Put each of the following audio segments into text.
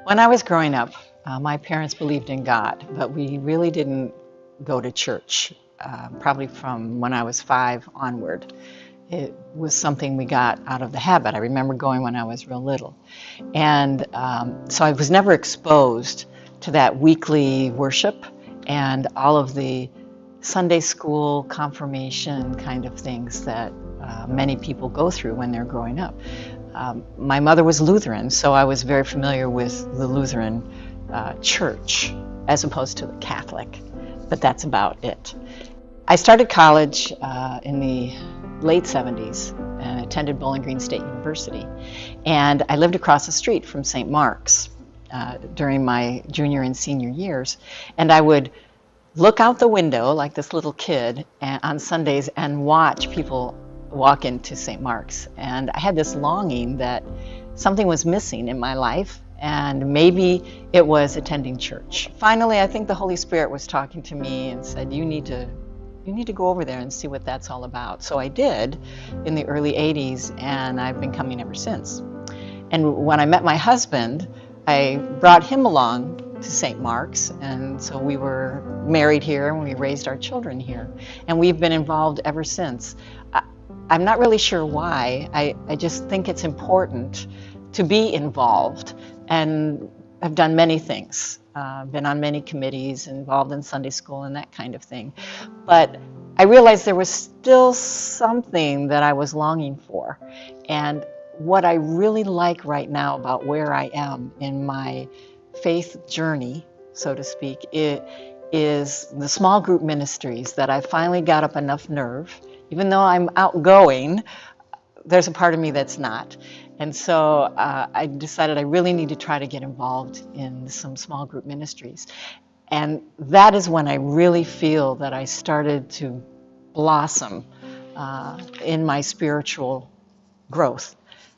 When I was growing up, my parents believed in God, but we really didn't go to church, probably from when I was 5 onward. It was something we got out of the habit. I remember going when I was real little. And so I was never exposed to that weekly worship and all of the Sunday school confirmation kind of things that many people go through when they're growing up. My mother was Lutheran, so I was very familiar with the Lutheran church as opposed to the Catholic, but that's about it. I started college in the late 70s and attended Bowling Green State University, and I lived across the street from St. Mark's during my junior and senior years, and I would look out the window like this little kid on Sundays and watch people walk into St. Mark's. And I had this longing that something was missing in my life, and maybe it was attending church. Finally, I think the Holy Spirit was talking to me and said, you need to go over there and see what that's all about. So I did in the early 80s, and I've been coming ever since. And when I met my husband, I brought him along to St. Mark's, and so we were married here and we raised our children here, and we've been involved ever since. I'm not really sure why. I just think it's important to be involved, and I've done many things. Been on many committees, involved in Sunday school and that kind of thing. But I realized there was still something that I was longing for. And what I really like right now about where I am in my faith journey, so to speak, is the small group ministries that I finally got up enough nerve. Even though I'm outgoing, there's a part of me that's not. And so I decided I really need to try to get involved in some small group ministries. And that is when I really feel that I started to blossom in my spiritual growth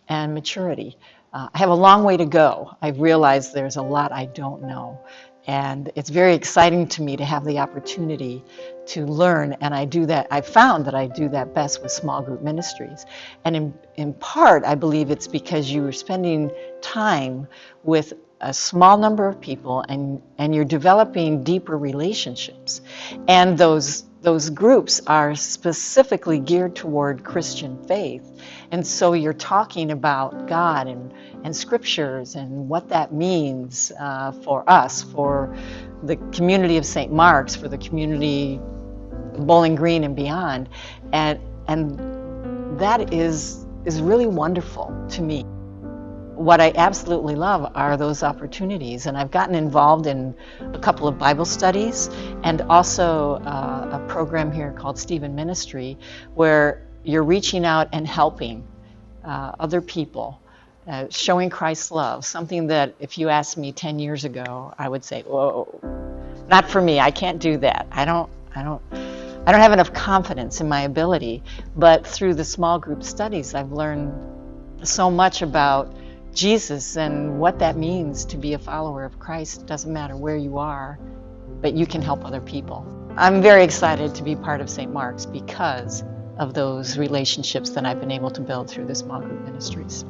and maturity. I have a long way to go. I've realized there's a lot I don't know. And it's very exciting to me to have the opportunity to learn, and I do that. I found that I do that best with small group ministries. And in part, I believe it's because you are spending time with a small number of people, and you're developing deeper relationships. And those groups are specifically geared toward Christian faith. And so you're talking about God and scriptures and what that means for us, for the community of St. Mark's, for the community of Bowling Green and beyond. And that is really wonderful to me. What I absolutely love are those opportunities, and I've gotten involved in a couple of Bible studies and also a program here called Stephen Ministry, where you're reaching out and helping other people, showing Christ's love, something that if you asked me 10 years ago, I would say, whoa, not for me, I can't do that. I don't have enough confidence in my ability. But through the small group studies, I've learned so much about Jesus and what that means to be a follower of Christ. It doesn't matter where you are, but you can help other people. I'm very excited to be part of St. Mark's because of those relationships that I've been able to build through the small group ministries.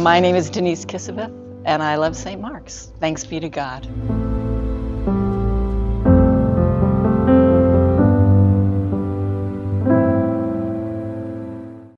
My name is Denise Kisabeth, and I love St. Mark's. Thanks be to God.